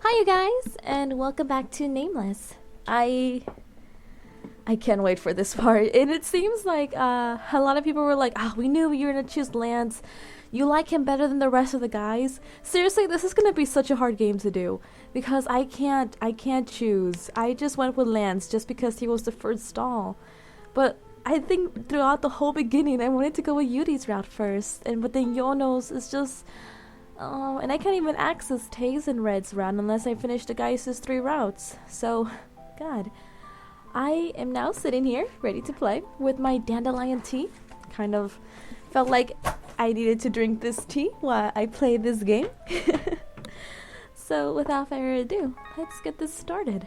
Hi you guys, and welcome back to Nameless. I can't wait for this part. And it seems like a lot of people were like, we knew you were gonna choose Lance. You like him better than the rest of the guys. Seriously, this is gonna be such a hard game to do because I can't choose. I just went with Lance just because he was the first stall. But I think throughout the whole beginning I wanted to go with Yuri's route first, but then Yono's is just and I can't even access Tae's and Red's route unless I finish the guys' 3 routes. So, God. I am now sitting here, ready to play, with my dandelion tea. Kind of felt like I needed to drink this tea while I play this game. So, without further ado, let's get this started.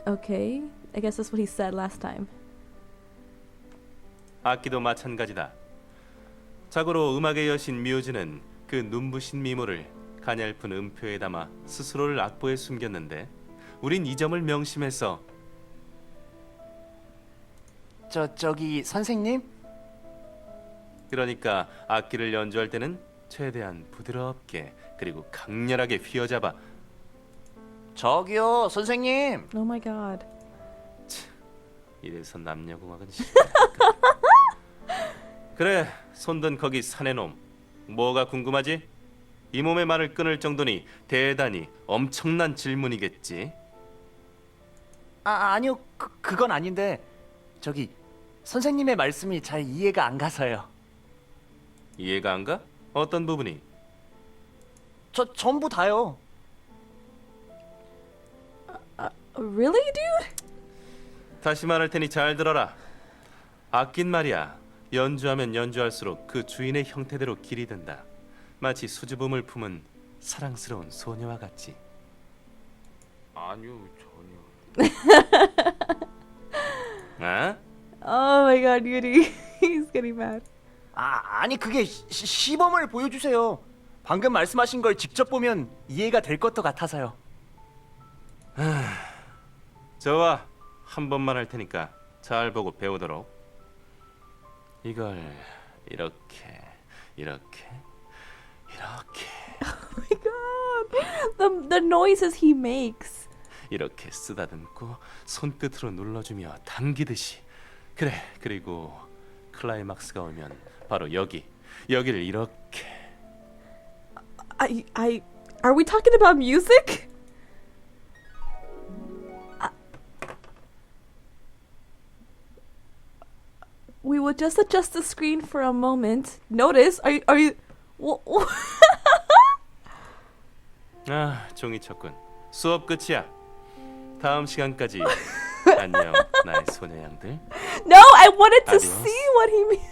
Okay, I guess that's what he said last time. 악기도 마찬가지다. 자고로 음악의 여신 뮤즈는 그 눈부신 미모를 가냘픈 음표에 담아 스스로를 악보에 숨겼는데 우린 이 점을 명심해서 저기 선생님? 그러니까 악기를 연주할 때는 최대한 부드럽게 그리고 강렬하게 휘어잡아. 저기요 선생님. Oh my god. 이래서 남녀공학은 싫어. 그래, 손든 거기 사내놈. 뭐가 궁금하지? 이 몸의 말을 끊을 정도니 대단히 엄청난 질문이겠지. 아니요 그건 아닌데 저기 선생님의 말씀이 잘 이해가 안 가서요. 이해가 안 가? 어떤 부분이? 전부 다요. Really, dude? 다시 말할 테니 잘 들어라. 악긴 말이야. 연주하면 연주할수록 그 주인의 형태대로 길이 든다. 마치 수줍음을 품은 사랑스러운 소녀와 같지. 아니요 전혀. 아? Oh my god, Yuri. He's getting mad. 아니 그게 시범을 보여주세요. 방금 말씀하신 걸 직접 보면 이해가 될 것도 같아서요. 좋아. 한 번만 할 테니까 잘 보고 배우도록. 이걸 이렇게. Oh my god. The noises he makes. 이렇게 쓰다듬고 손끝으로 눌러주며 당기듯이. 그래. 그리고 클라이막스가 오면 바로 여기를 이렇게. Are we talking about music? We will just adjust the screen for a moment. Notice, are you? 아, 종이 쳤군. 수업 끝이야. 다음 시간까지 안녕, 나의 소녀양들. No, I wanted to Adios. see what he means.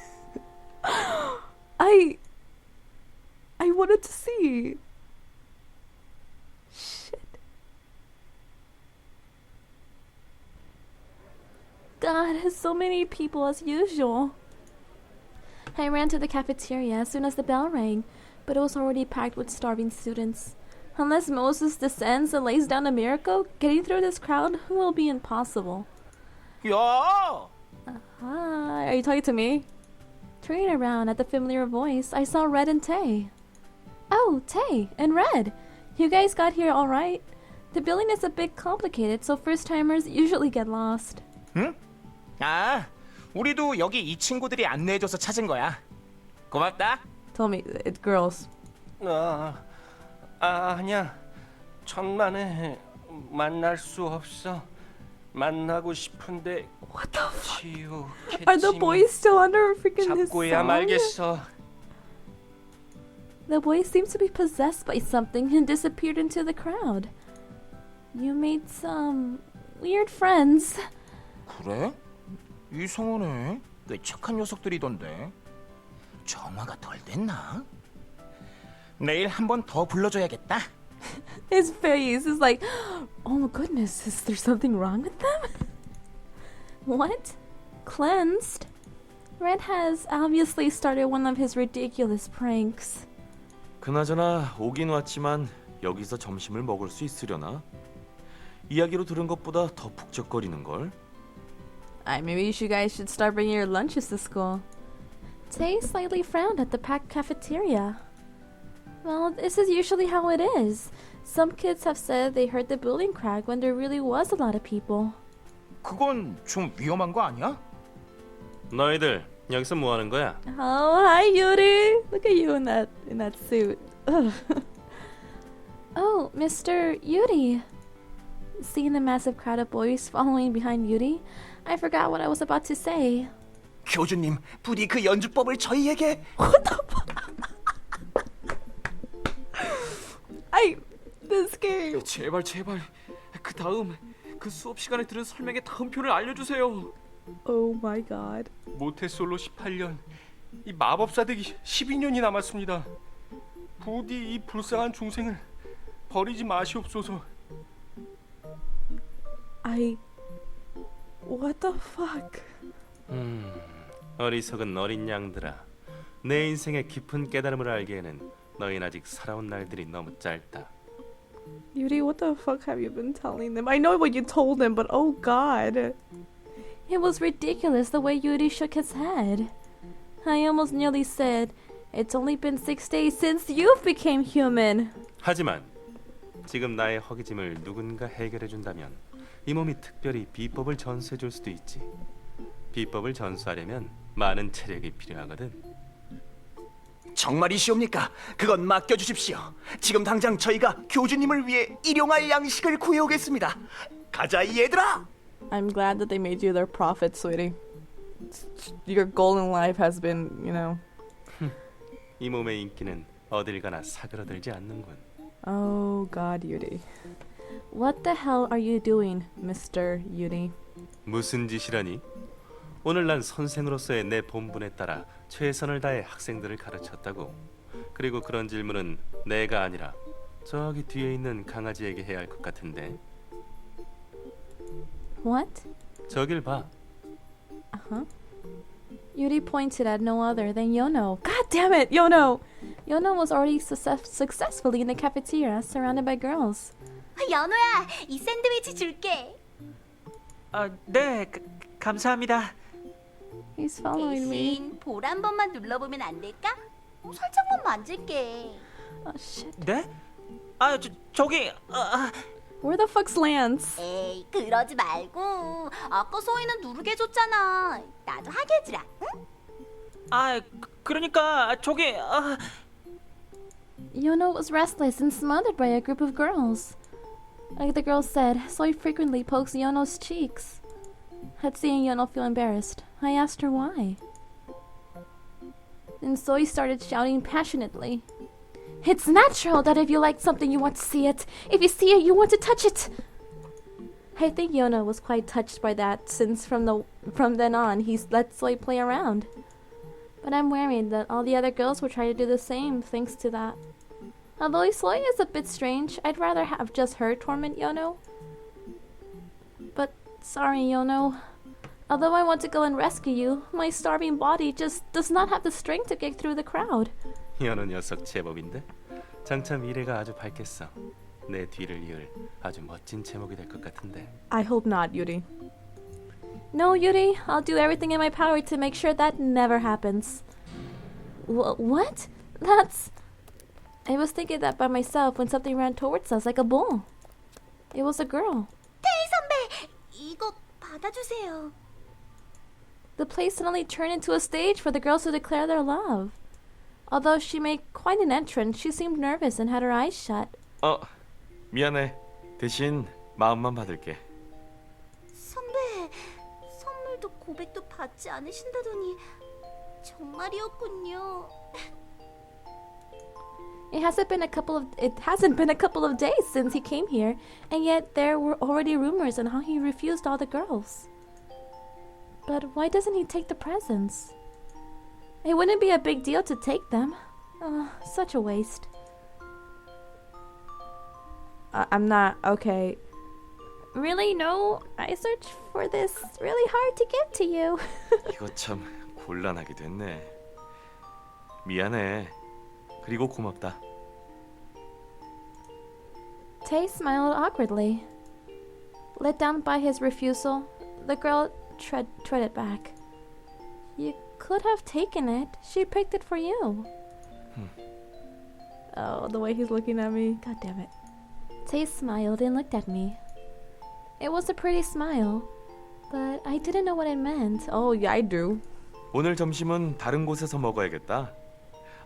I wanted to see. Shit. God, has so many people as usual. I ran to the cafeteria as soon as the bell rang, but it was already packed with starving students. Unless Moses descends and lays down a miracle, getting through this crowd will be impossible. 야! Hi, are you talking to me? Turning around at the familiar voice, I saw Red and Tae. Oh, Tae and Red! You guys got here all right? The building is a bit complicated, so first-timers usually get lost. 응? 아, 우리도 여기 이 친구들이 안내해줘서 찾은 거야. 고맙다. Tell me, it's girls. 아니야. 천만에 만날 수 없어. 만나고 싶은데 What the fuck? 지옥의 Are the boys still under freaking this 잡고야 song? 말겠어. The boy seems to be possessed by something and disappeared into the crowd. You made some weird friends. 그래? 이상하네. 꽤 착한 녀석들이던데. 정화가 덜 됐나? 내일 한 번 더 불러줘야겠다. His face is like, oh my goodness, is there something wrong with them? What? Cleansed? Red has obviously started one of his ridiculous pranks. 그나저나 오긴 왔지만 여기서 점심을 먹을 수 있으려나? 이야기로 들은 것보다 더 북적거리는 걸. Maybe you guys should start bringing your lunches to school. Tae slightly frowned at the packed cafeteria. Well, this is usually how it is. Some kids have said they heard the building crack when there really was a lot of people. 그건 좀 위험한 거 아니야? 너희들 여기서 뭐 하는 거야? Oh, hi Yuri. Look at you in that suit. Ugh. Oh, Mr. Yuri. Seeing the massive crowd of boys following behind Yuri, I forgot what I was about to say. 교주님, 부디 그 연주법을 저희에게. This game. 제발 그 다음 그 수업 시간에 들은 설명의 다음표를 알려주세요. Oh my god. 모태솔로 18년, 이 마법사 되기 12년이 남았습니다. 부디 이 불쌍한 중생을 버리지 마시옵소서. What the fuck? 어리석은 어린 양들아. 내 인생의 깊은 깨달음을 알기에는 너희는 아직 살아온 날들이 너무 짧다. Yuri, what the fuck have you been telling them? I know what you told them, but oh god. It was ridiculous the way Yuri shook his head. I almost nearly said, it's only been 6 days since you became human. 하지만 지금 나의 허기짐을 누군가 해결해준다면 이 몸이 특별히 비법을 전수해줄 수도 있지. 비법을 전수하려면 많은 체력이 필요하거든. 정말이시옵니까? 그건 맡겨주십시오. 지금 당장 저희가 교주님을 위해 일용할 양식을 구해오겠습니다. 가자 얘들아! I'm glad that they made you their prophet, sweetie. Your goal in life has been, you know. 이 몸의 인기는 어딜 가나 사그러들지 않는군. Oh god, Yuri. What the hell are you doing, Mr. Yuri? 무슨 짓이라니? 오늘 난 선생으로서의 내 본분에 따라 최선을 다해 학생들을 가르쳤다고. 그리고 그런 질문은 내가 아니라 저기 뒤에 있는 강아지에게 해야 할 것 같은데. What? 저길 봐. Yuri pointed at no other than Yono. God damn it, Yono! Yono was already successfully in the cafeteria, surrounded by girls. 연우야, 이 샌드위치 줄게. 네, 감사합니다. He's following me. 대신 볼 한 번만 눌러보면 안 될까? 살짝만 만질게. Oh shit. 네? 저기 Where the fuck's Lance? 에이, 그러지 말고 아까 서희는 누르게 해줬잖아. 나도 하게 해주라. 응? 그러니까 저기 Yono was restless and smothered by a group of girls. Like the girl said, Soy frequently pokes Yono's cheeks. At seeing Yono feel embarrassed, I asked her why. Then Soy started shouting passionately. It's natural that if you like something you want to see it. If you see it, you want to touch it. I think Yono was quite touched by that since from then on he's let Soy play around. But I'm worried that all the other girls will try to do the same thanks to that. Although Soy is a bit strange, I'd rather have just her torment Yono. But sorry, Yono. Although I want to go and rescue you, my starving body just does not have the strength to get through the crowd. 여느 녀석 제법인데? 장차 미래가 아주 밝겠어. 내 뒤를 이을 아주 멋진 제목이 될 것 같은데. I hope not, Yuri. No, Yuri, I'll do everything in my power to make sure that never happens. What? That's... I was thinking that by myself when something ran towards us like a bull. It was a girl. 태희 선배, 이거 받아주세요. The place suddenly turned into a stage for the girls to declare their love. Although she made quite an entrance, she seemed nervous and had her eyes shut. 미안해. 대신 마음만 받을게. 선배, 선물도 고백도 받지 않으신다더니 정말이었군요. It hasn't been a couple of days since he came here, and yet there were already rumors on how he refused all the girls. But why doesn't he take the presents? It wouldn't be a big deal to take them. Such a waste. I'm not okay. Really? No? I searched for this really hard to give to you. 이거 참 곤란하게 됐네. 미안해. 그리고 고맙다. Tay smiled awkwardly. Let down by his refusal, the girl treaded back. You could have taken it. She picked it for you. Oh, the way he's looking at me. God damn it. Tay smiled and looked at me. It was a pretty smile, but I didn't know what it meant. Oh, yeah, I do. 오늘 점심은 다른 곳에서 먹어야겠다.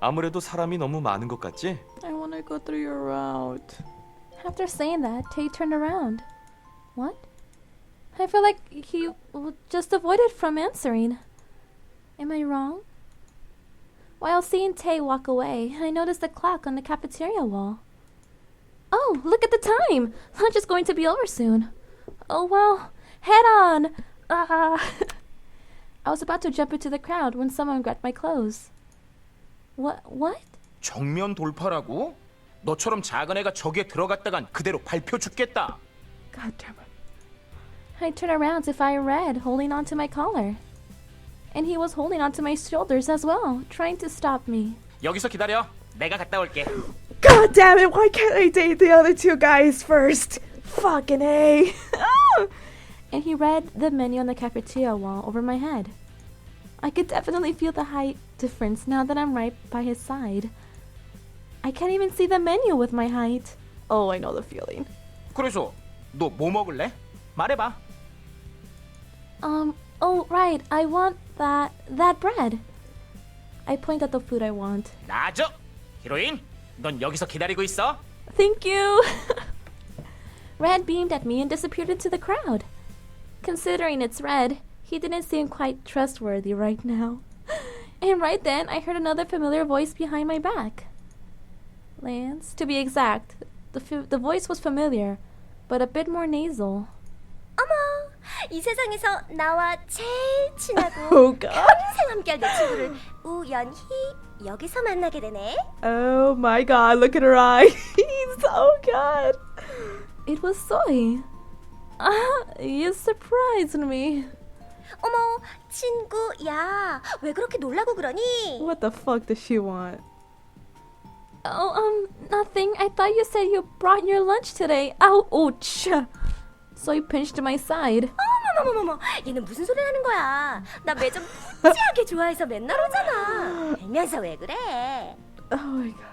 아무래도 사람이 너무 많은 것 같지? I want to go through your route. After saying that, Tay turned around. What? I feel like he just avoided from answering. Am I wrong? While seeing Tay walk away, I noticed the clock on the cafeteria wall. Oh, look at the time! Lunch is going to be over soon. Oh well, head on! I was about to jump into the crowd when someone grabbed my clothes. What? 정면 돌파라고? 너처럼 작은 애가 저기에 들어갔다간 그대로 밟혀 죽겠다. God damn it. I turned around to find Red holding onto my collar. And he was holding onto my shoulders as well, trying to stop me. 여기서 기다려. 내가 갔다 올게. God damn it, why can't I date the other two guys first? Fucking A. And he read the menu on the cafeteria wall over my head. I could definitely feel the height difference now that I'm right by his side. I can't even see the menu with my height. Oh, I know the feeling. 그래서 너 뭐 먹을래? 말해봐. Oh, right. I want that bread. I point at the food I want. 나줘. 히로인, 넌 여기서 기다리고 있어. Thank you. Red beamed at me and disappeared into the crowd. Considering it's Red, he didn't seem quite trustworthy right now. And right then, I heard another familiar voice behind my back. Lance, to be exact, the voice was familiar, but a bit more nasal. 어머, 이 세상에서 나와 제일 친하고 Oh god. 평생 함께할 내 친구를 우연히 여기서 만나게 되네. Oh my god, look at her eyes. Oh god. It was Soy. You surprised me. 어머, 친구야, 왜 그렇게 놀라고 그러니? What the fuck does she want? Oh, nothing. I thought you said you brought your lunch today. Ow, ouch. Soy pinched my side. 어머머머머, 얘는 무슨 소리 하는 거야? 나 매점 푸지하게 좋아해서 맨날 오잖아. 알면서 왜 그래? Oh my god.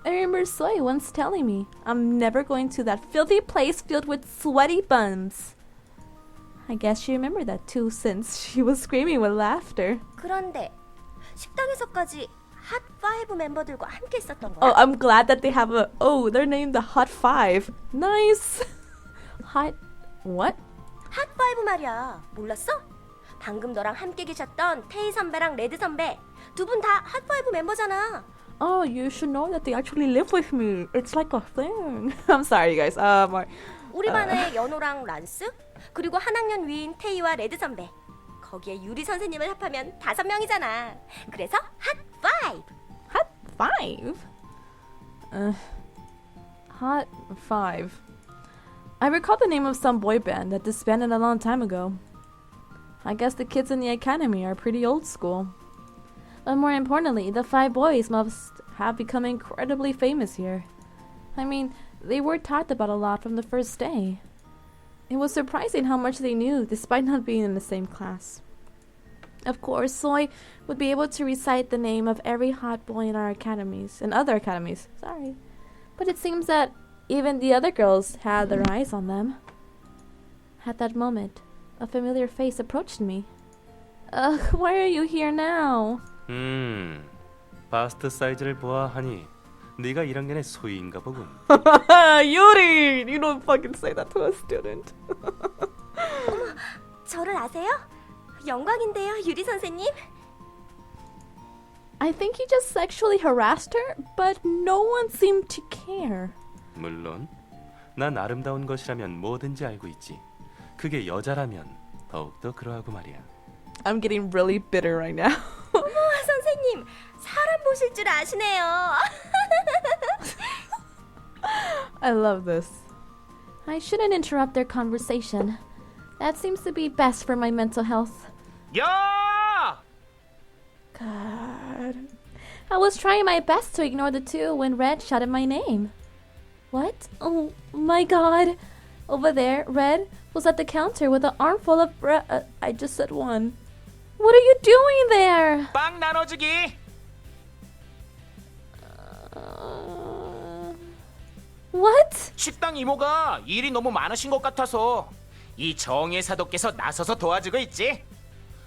I remember Soy once telling me I'm never going to that filthy place filled with sweaty bums. I guess she remembered that too since she was screaming with laughter. 그런데 식당에서까지 핫5 멤버들과 함께 있었던 Oh, 거야. I'm glad that they have they're named the Hot Five. Nice. Hot, what? 핫5 말이야. 몰랐어? 방금 너랑 함께 계셨던 테이 선배랑 레드 선배 두 분 다 핫5 멤버잖아. Oh, you should know that they actually live with me. It's like a thing. I'm sorry, you guys. 우리 반에 연호랑 란스 그리고 한 학년 위인 테이와 레드 선배 거기에 유리 선생님을 합하면 5명이잖아. 그래서 핫5. Hot Five? Hot Five. I recall the name of some boy band that disbanded a long time ago. I guess the kids in the academy are pretty old school. But more importantly, the 5 boys must have become incredibly famous here. I mean, they were talked about a lot from the first day. It was surprising how much they knew despite not being in the same class. Of course, Soy would be able to recite the name of every hot boy in our academies, and other academies, sorry. But it seems that even the other girls had their eyes on them. At that moment, a familiar face approached me. Why are you here now? 바스트 사이즈를 보아하니 네가 1학년의 소희인가 보군. Yuri! You don't fucking say that to a student. 저를 아세요? 영광인데요, 유리 선생님. I think he just sexually harassed her, but no one seemed to care. 물론 난 아름다운 것이라면 뭐든지 알고 있지. 그게 여자라면 더욱더 그러하고 말이야. I'm getting really bitter right now. 어머, 선생님, 사람 보실 줄 아시네요. I love this. I shouldn't interrupt their conversation. That seems to be best for my mental health. 야! God. I was trying my best to ignore the two when Red shouted my name. What? Oh my god. Over there, Red was at the counter with an armful of bread. I just said one. What are you doing there? 빵 나눠주기. What? 식당 이모가 일이 너무 많으신 것 같아서 이 정의 사도께서 나서서 도와주고 있지.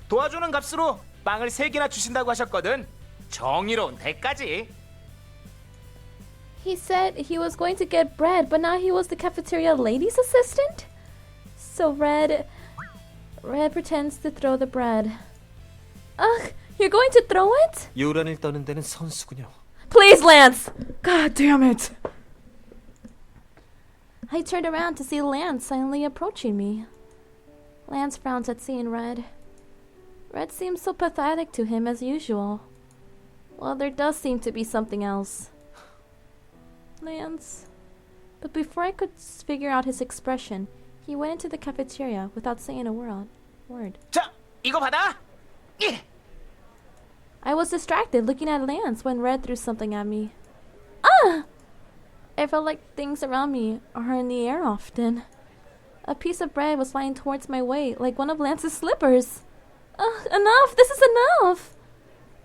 도와주는 값으로 빵을 3개나 주신다고 하셨거든. 정의로운 대가지. He said he was going to get bread, but now he was the cafeteria lady's assistant? So Red pretends to throw the bread. Ugh, you're going to throw it? 요란을 떠는 데는 선수군요. Please, Lance! God damn it. I turned around to see Lance silently approaching me. Lance frowns at seeing Red. Red seems so pathetic to him as usual. Well, there does seem to be something else. Lance. But before I could figure out his expression, he went into the cafeteria without saying a word. 자, 이거 받아. 예. I was distracted looking at Lance when Red threw something at me. Ah! I felt like things around me are in the air often. A piece of bread was flying towards my way like one of Lance's slippers. Enough! This is enough!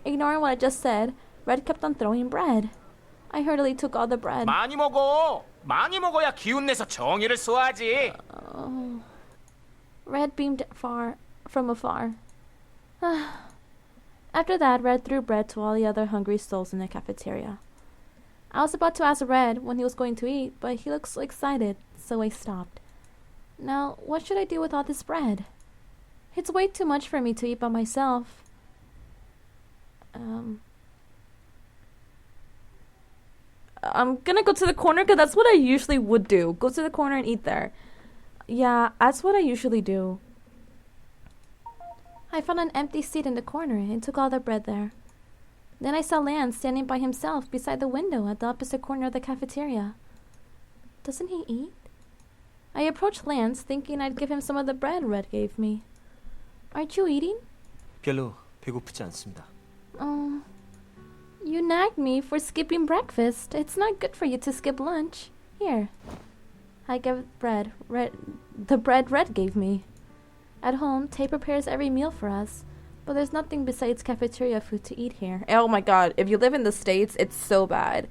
Ignoring what I just said, Red kept on throwing bread. I hurriedly took all the bread. 많이 먹어. 많이 먹어야 기운 내서 정의를 쏘아지. Red beamed from afar. After that, Red threw bread to all the other hungry souls in the cafeteria. I was about to ask Red when he was going to eat, but he looked so excited, so I stopped. Now, what should I do with all this bread? It's way too much for me to eat by myself. I'm gonna go to the corner because that's what I usually would do. Go to the corner and eat there. Yeah, that's what I usually do. I found an empty seat in the corner and took all the bread there. Then I saw Lance standing by himself beside the window at the opposite corner of the cafeteria. Doesn't he eat? I approached Lance, thinking I'd give him some of the bread Red gave me. Aren't you eating? 별로 배고프지 않습니다. Oh, you nagged me for skipping breakfast. It's not good for you to skip lunch. Here. I gave the bread Red gave me. At home, Tay prepares every meal for us, but there's nothing besides cafeteria food to eat here. Oh my god, if you live in the States, it's so bad.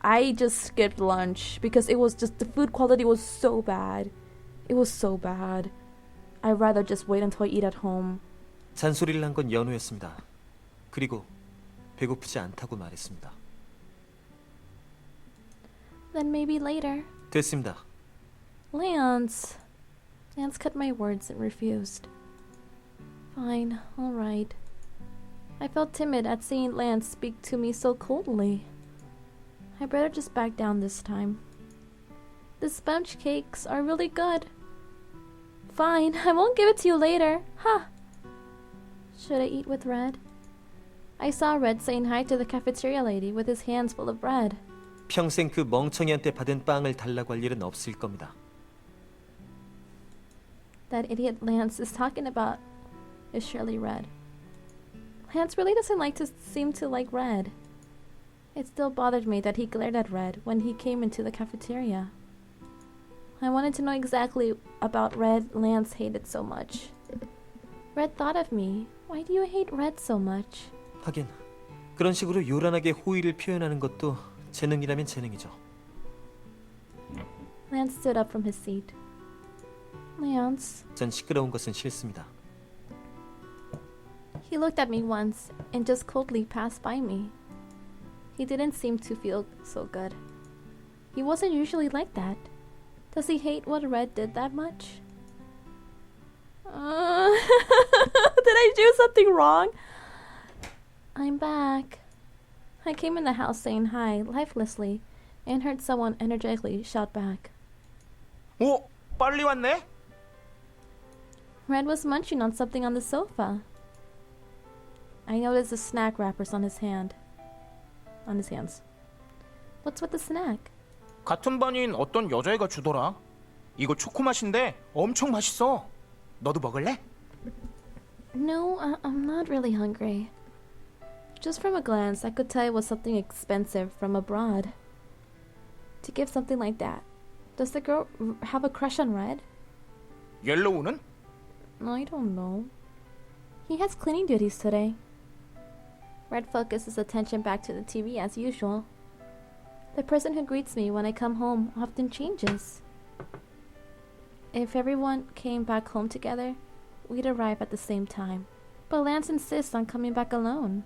I just skipped lunch because it was just, the food quality was so bad. It was so bad. I'd rather just wait until I eat at home. 잔소리를 한 건 연우였습니다. 그리고 배고프지 않다고 말했습니다. Then maybe later. 됐습니다. Lance cut my words and refused. Fine, alright. I felt timid at seeing Lance speak to me so coldly. I better just back down this time. The sponge cakes are really good. Fine, I won't give it to you later. Ha! Should I eat with Red? I saw Red saying hi to the cafeteria lady with his hands full of bread. 평생 그 멍청이한테 받은 빵을 달라고 할 일은 없을 겁니다. That idiot Lance is talking about is surely Red. Lance really doesn't seem to like Red. It still bothered me that he glared at Red when he came into the cafeteria. I wanted to know exactly about Red Lance hated so much. Red thought of me. Why do you hate Red so much? 하긴 그런 식으로 요란하게 호의를 표현하는 것도 재능이라면 재능이죠. Lance stood up from his seat. Lance. 전 시끄러운 것은 싫습니다. He looked at me once and just coldly passed by me. He didn't seem to feel so good. He wasn't usually like that. Does he hate what Red did that much? Did I do something wrong? I'm back. I came in the house saying hi, lifelessly, and heard someone energetically shout back. 오, 빨리 왔네. Red was munching on something on the sofa. I noticed the snack wrappers on his hands. What's with the snack? 같은 반인 어떤 여자애가 주더라. 이거 초코 맛인데 엄청 맛있어. 너도 먹을래? No, I'm not really hungry. Just from a glance, I could tell it was something expensive from abroad. To give something like that, does the girl have a crush on Red? 옐로우는? I don't know. He has cleaning duties today. Red focused his attention back to the TV as usual. The person who greets me when I come home often changes. If everyone came back home together, we'd arrive at the same time. But Lance insists on coming back alone.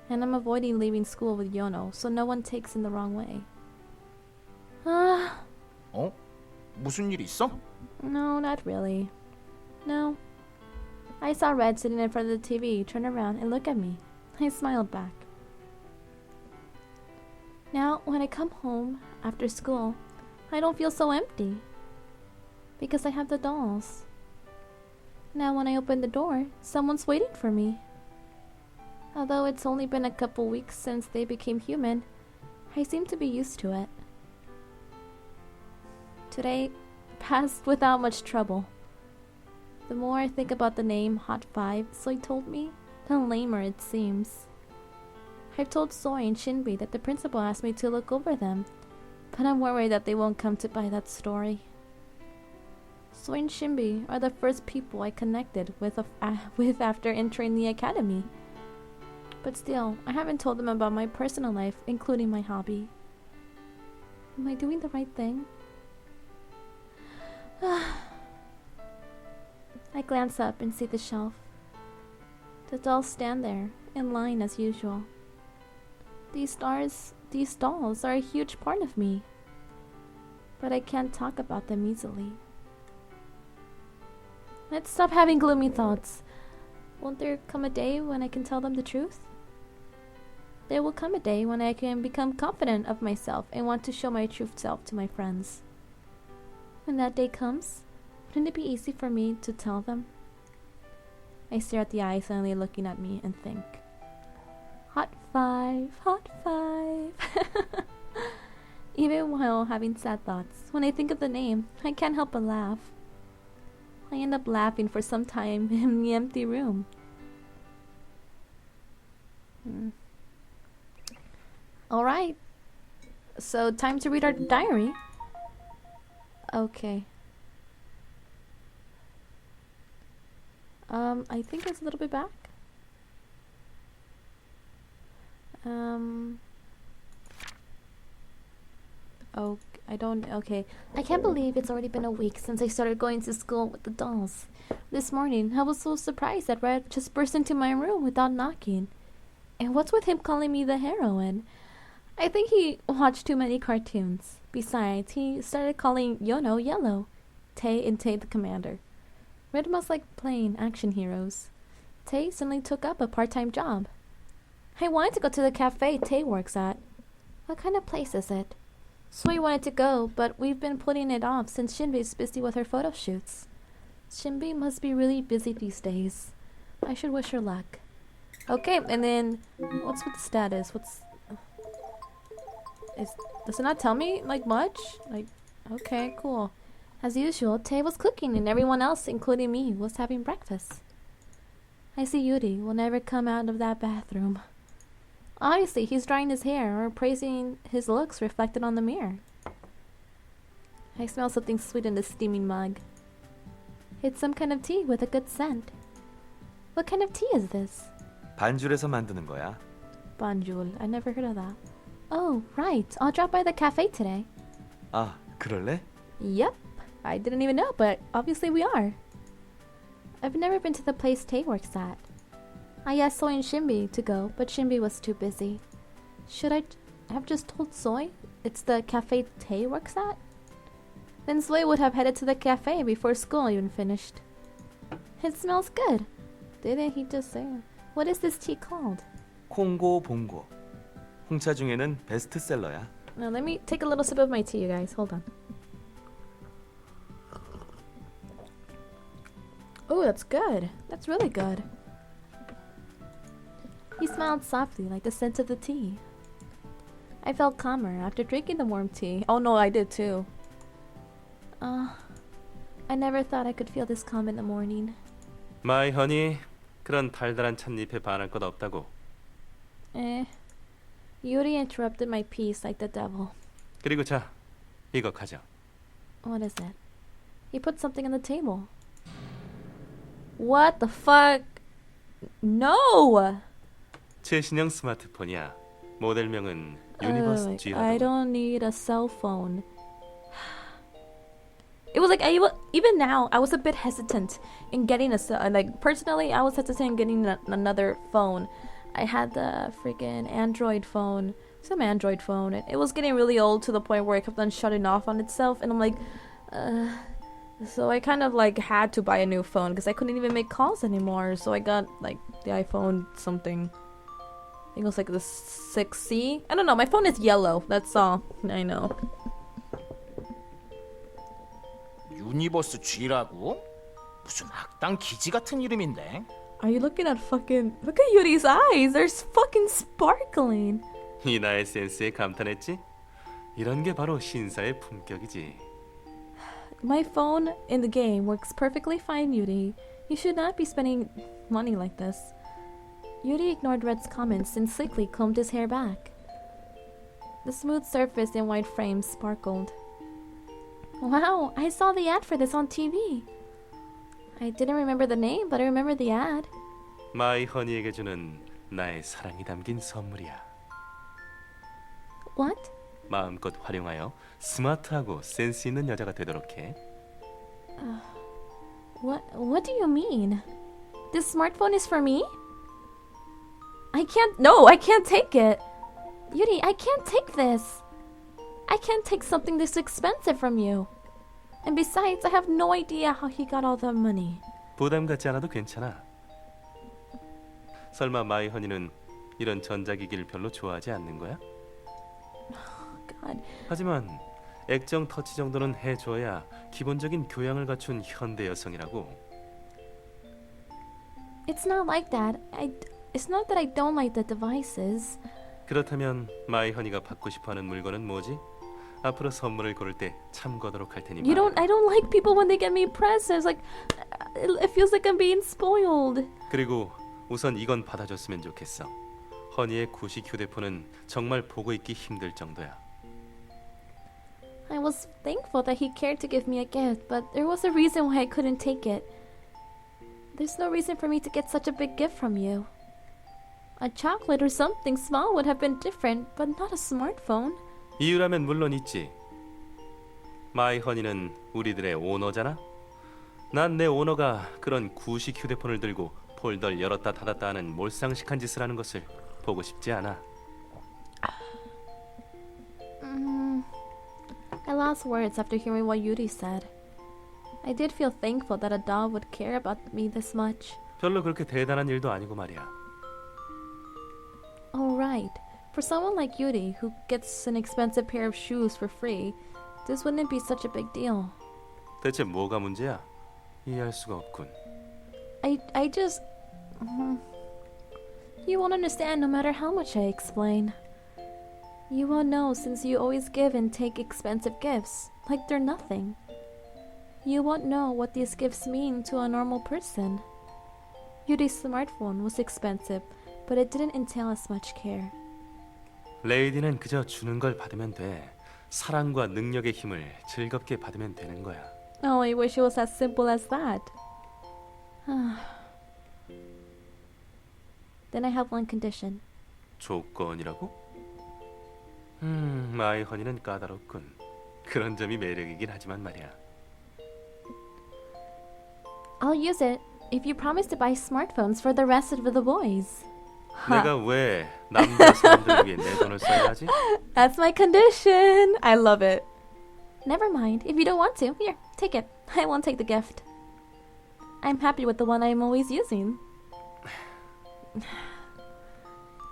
And I'm avoiding leaving school with Yono, so no one takes in the wrong way. 무슨 일 있어? No, not really. No. I saw Red sitting in front of the TV, turn around and look at me. I smiled back. Now, when I come home after school, I don't feel so empty. Because I have the dolls. Now, when I open the door, someone's waiting for me. Although it's only been a couple weeks since they became human, I seem to be used to it. Today passed without much trouble. The more I think about the name Hot 5 Soy told me, the lamer it seems. I've told Soy and Shinbi that the principal asked me to look over them, but I'm worried that they won't come to buy that story. Soy and Shinbi are the first people I connected with after entering the academy. But still, I haven't told them about my personal life, including my hobby. Am I doing the right thing? I glance up and see the shelf. The dolls stand there, in line as usual. These dolls are a huge part of me. But I can't talk about them easily. Let's stop having gloomy thoughts. Won't there come a day when I can tell them the truth? There will come a day when I can become confident of myself and want to show my true self to my friends. When that day comes, wouldn't it be easy for me to tell them? I stare at the eyes suddenly looking at me and think, Hot 5, Hot 5. Even while having sad thoughts, when I think of the name, I can't help but laugh. I end up laughing for some time in the empty room. Alright. So, time to read our diary. Okay. I think it's a little bit back. Oh, okay. I can't believe it's already been a week since I started going to school with the dolls. This morning, I was so surprised that Red just burst into my room without knocking. And what's with him calling me the heroine? I think he watched too many cartoons. Besides, he started calling Yono Yellow, Tay and Tay the Commander. Red must like playing action heroes. Tay suddenly took up a part-time job. I wanted to go to the cafe Tay works at. What kind of place is it? Soy wanted to go, but we've been putting it off since Shinbi's busy with her photo shoots. Shinbi must be really busy these days. I should wish her luck. Okay, and then what's with the status? Does it not tell me like much? Like, okay, cool. As usual, Tay was cooking and everyone else, including me, was having breakfast. I see Yuri will never come out of that bathroom. Obviously, he's drying his hair or praising his looks reflected on the mirror. I smell something sweet in the steaming mug. It's some kind of tea with a good scent. What kind of tea is this? 반줄에서 만드는 거야. Banjul. I never heard of that. Oh, right. I'll drop by the cafe today. 아, 그럴래? Yep. I didn't even know, but obviously we are. I've never been to the place Tay works at. I asked Soy and Shinbi to go, but Shinbi was too busy. Should I have just told Soy it's the cafe Tay works at? Then Soy would have headed to the cafe before school even finished. It smells good. Didn't he just say? What is this tea called? 콩고 봉고. 홍차 중에는 베스트셀러야. Now let me take a little sip of my tea, you guys. Hold on. Oh, that's good. That's really good. He smiled softly like the scent of the tea. I felt calmer after drinking the warm tea. Oh no, I did too. I never thought I could feel this calm in the morning. 마이 허니, 그런 달달한 찻잎에 반할 것 없다고. Yuri interrupted my peace like the devil. 그리고 자, 이거 가져. What is it? He put something on the table. What the fuck? No! 최신형 스마트폰이야. 모델명은 유니버스 I G라던가. don't need a cell phone. It was like even now I was a bit hesitant in getting like personally I was hesitant in getting another phone. I had the freaking Android phone, some Android phone, and it was getting really old to the point where it kept on shutting off on itself, and I'm like, so I kind of like had to buy a new phone because I couldn't even make calls anymore. So I got like the iPhone something. I think it was like the 6C. I don't know. My phone is yellow. That's all I know. 유니버스 G라고? 무슨 악당 기지 같은 이름인데. Are you looking at fucking... Look at Yuri's eyes. They're fucking sparkling. 이 나의 센스에 감탄했지? 이런 게 바로 신사의 품격이지. My phone in the game works perfectly fine, Yuri. You should not be spending money like this. Yuri ignored Red's comments and slickly combed his hair back. The smooth surface and white frame sparkled. Wow, I saw the ad for this on TV. I didn't remember the name, but I remember the ad. 마이 허니에게 주는 나의 사랑이 담긴 선물이야. What? 마음껏 활용하여 스마트하고 센스 있는 여자가 되도록 해. What do you mean? This smartphone is for me? I can't take it. Yuri, I can't take this. I can't take something this expensive from you. And besides, I have no idea how he got all the money. 부담 갖지 않아도 괜찮아. 설마 마이 허니는 이런 전자기기를 별로 좋아하지 않는 거야? God. 하지만 액정 터치 정도는 해줘야 기본적인 교양을 갖춘 현대 여성이라고. It's not like that. It's not that I don't like the devices. 그렇다면 마이 허니가 받고 싶어하는 물건은 뭐지? 앞으로 선물을 고를 때 참고하도록 할 테니 I don't like people when they get me presents. Like, it feels like I'm being spoiled. 그리고 우선 이건 받아줬으면 좋겠어. 허니의 구식 휴대폰은 정말 보고 있기 힘들 정도야. I was thankful that he cared to give me a gift, but there was a reason why I couldn't take it. There's no reason for me to get such a big gift from you. A chocolate or something small would have been different, but not a smartphone. 이유라면 물론 있지. 마이 허니는 우리들의 오너잖아. 난 내 오너가 그런 구식 휴대폰을 들고 폴더를 열었다 닫았다 하는 몰상식한 짓을 하는 것을 보고 싶지 않아. I lost words after hearing what Yuri said. I did feel thankful that a doll would care about me this much. 별로 그렇게 대단한 일도 아니고 말이야. Oh right. For someone like Yuri, who gets an expensive pair of shoes for free, this wouldn't be such a big deal. 대체 뭐가 문제야? 이해할 수가 없군. I just... You won't understand no matter how much I explain. You won't know since you always give and take expensive gifts, like they're nothing. You won't know what these gifts mean to a normal person. Yuri's smartphone was expensive, but it didn't entail as much care. 레이디는 그저 주는 걸 받으면 돼. 사랑과 능력의 힘을 즐겁게 받으면 되는 거야. Oh, I wish it was as simple as that. Then I have one condition. 조건이라고? 마이 허니는 까다롭군. 그런 점이 매력이긴 하지만 말이야. I'll use it if you promise to buy smartphones for the rest of the boys. 내가 왜 남자 사람들을 위해 내 돈을 써야 하지? That's my condition. I love it. Never mind. If you don't want to, here, take it. I won't take the gift. I'm happy with the one I'm always using.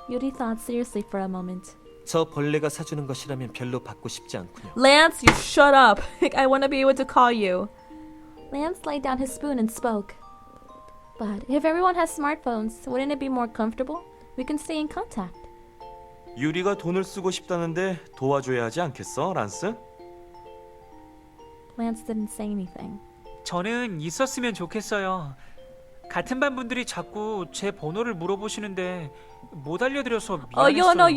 Yuri thought seriously for a moment. 저 벌레가 사주는 것이라면 별로 받고 싶지 않군요. Lance, you shut up. I want to be able to call you. Lance laid down his spoon and spoke. But if everyone has smartphones, wouldn't it be more comfortable? We can stay in contact. 유리가 돈을 쓰고 싶다는데 도와줘야 하지 않겠어, 란스? Lance didn't say anything. 저는 있었으면 좋겠어요. 같은 반 분들이 자꾸 제 번호를 물어보시는데 못 알려드려서 Oh, 미안했어요. no,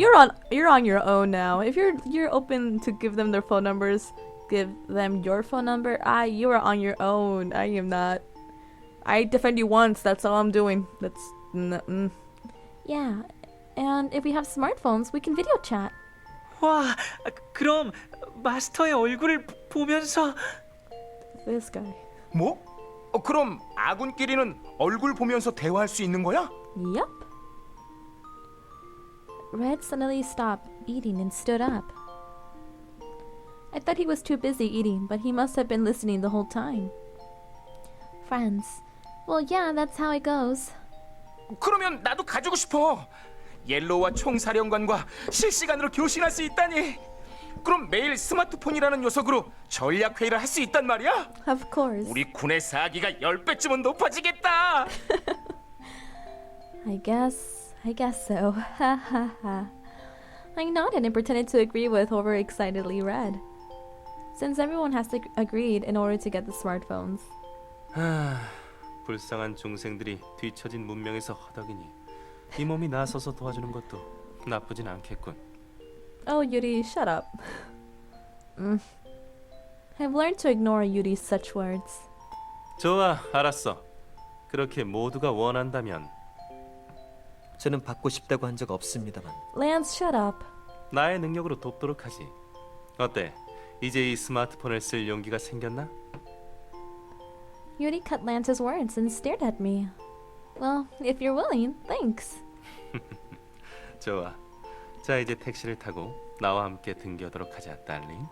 you're on your own now. If you're open to give them their phone numbers, give them your phone number. You are on your own. I am not. I defend you once. That's all I'm doing. Yeah, and if we have smartphones, we can video chat. 와, 그럼 마스터의 얼굴을 보면서 This guy. 뭐? 그럼 아군끼리는 얼굴 보면서 대화할 수 있는 거야? Yep. Red suddenly stopped eating and stood up. I thought he was too busy eating, but he must have been listening the whole time. Friends. Well, yeah, that's how it goes. 그러면 나도 가지고 싶어. 옐로우와 총사령관과 실시간으로 교신할 수 있다니. 그럼 매일 스마트폰이라는 녀석으로 전략 회의를 할 수 있단 말이야? Of course. 우리 군의 사기가 10배쯤은 높아지겠다. I guess so. Ha ha ha. I nodded and pretended to agree with overexcitedly Red. Since everyone has agreed in order to get the smartphones. 불쌍한 중생들이 뒤처진 문명에서 허덕이니 이 몸이 나서서 도와주는 것도 나쁘진 않겠군. Oh, Yuri, shut up. I've learned to ignore Yuri's such words. 좋아, 알았어. 그렇게 모두가 원한다면 저는 받고 싶다고 한 적 없습니다만. Lance, shut up. 나의 능력으로 돕도록 하지. 어때? 이제 이 스마트폰을 쓸 용기가 생겼나? Yuri cut Lance's words and stared at me. Well, if you're willing, thanks. 좋아. 자, 이제 택시를 타고 나와 함께 등교하도록 하자, 달링.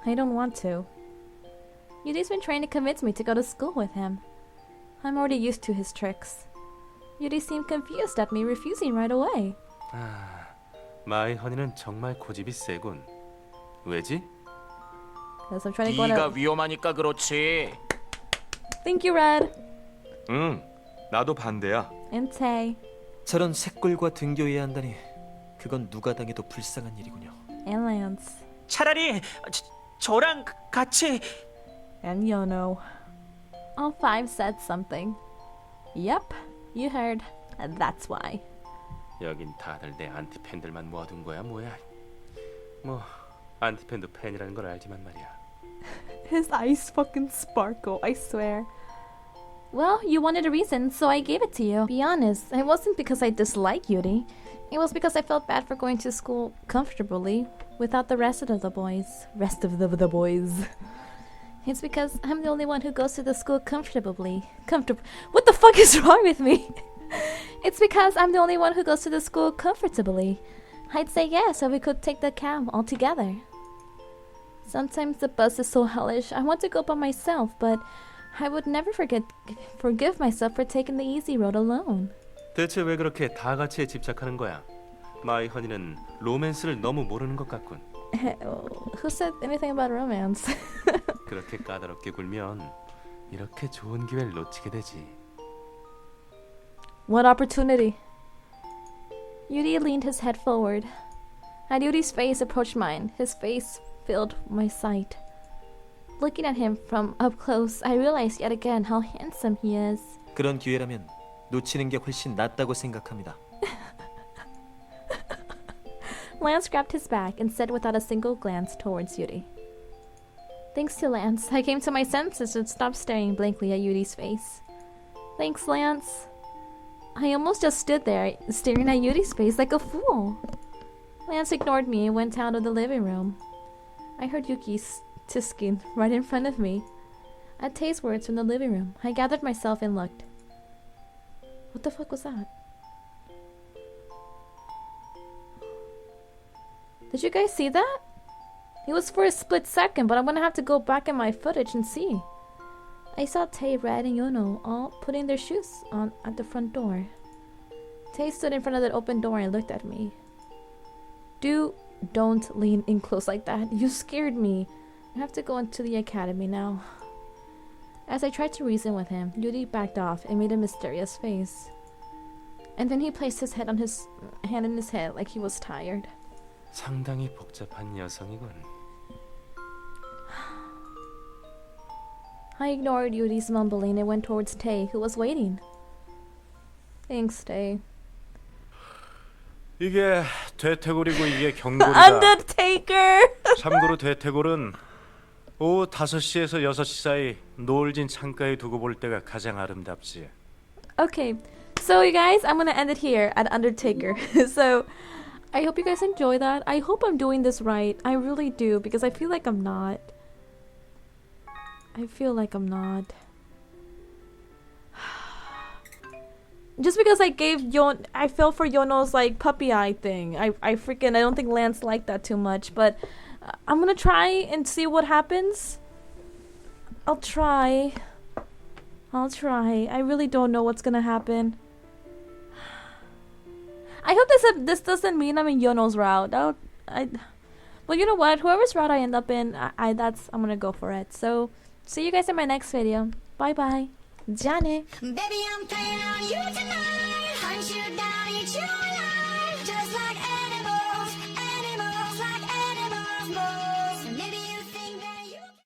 I don't want to. Yuri's been trying to convince me to go to school with him. I'm already used to his tricks. Yuri seemed confused at me refusing right away. 마이 허니는 정말 고집이 세군. 왜지? Because I'm trying to go 네가 to... 위험하니까 그렇지. Thank you, Red. 나도 반대야. And Tay. 저런 새꿀과 등교해야 한다니 그건 누가 당해도 불쌍한 일이군요. And Lance. 차라리 저랑 같이 And Yono. All five said something. Yep, you heard. And that's why. 여긴 다들 내 안티팬들만 모아둔 거야, 뭐야? 뭐 안티팬도 팬이라는 걸 알지만 말이야. His eyes fucking sparkle, I swear. Well, you wanted a reason, so I gave it to you. Be honest, it wasn't because I dislike Yuri. It was because I felt bad for going to school comfortably without the rest of the boys. It's because I'm the only one who goes to the school comfortably. What the fuck is wrong with me? It's because I'm the only one who goes to the school comfortably. I'd say yes so we could take the cab all together. Sometimes the bus is so hellish. I want to go by myself, but I would never forgive myself for taking the easy road alone. 대체 왜 그렇게 다 같이에 집착하는 거야? 마이 허니는 로맨스를 너무 모르는 것 같군. Who said anything about romance? 그렇게 까다롭게 굴면 이렇게 좋은 기회를 놓치게 되지. What opportunity? Yuri leaned his head forward. As Yuri's face approached mine, his face filled my sight. Looking at him from up close, I realized yet again how handsome he is. 그런 기회라면 놓치는 게 훨씬 낫다고 생각합니다. Lance grabbed his bag and said without a single glance towards Yuri. Thanks to Lance, I came to my senses and stopped staring blankly at Yuri's face. Thanks, Lance. I almost just stood there, staring at Yuri's face like a fool. Lance ignored me and went out of the living room. I heard Yuki's tisking right in front of me. At Tay's words from the living room, I gathered myself and looked. What the fuck was that? Did you guys see that? It was for a split second, but I'm gonna have to go back in my footage and see. I saw Tay, Red, and Yono all putting their shoes on at the front door. Tay stood in front of the open door and looked at me. Don't lean in close like that. You scared me. I have to go into the academy now. As I tried to reason with him, Yuri backed off and made a mysterious face. And then he placed his hand in his head like he was tired. 상당히 복잡한 여성이군. I ignored Yuri's mumbling and went towards Tay, who was waiting. Thanks, Tay. 이게 대퇴골이고 이게 경골이다. Undertaker! 참고로 대퇴골은 오후 5시에서 6시 사이 노을진 창가에 두고 볼 때가 가장 아름답지. Okay, so you guys, I'm gonna end it here at Undertaker. So, I hope you guys enjoy that. I hope I'm doing this right. I really do, because I feel like I'm not. I feel like I'm not. Just because I gave I fell for Yono's like puppy eye thing. I don't think Lance liked that too much, but I'm gonna try and see what happens. I'll try. I really don't know what's gonna happen. I hope this doesn't mean I'm in Yono's route. Well, you know what? Whoever's route I end up in, I'm gonna go for it. So, see you guys in my next video. Bye bye. Jane. Baby, I'm playing on you tonight. Hunt you down, eat you alive. Just like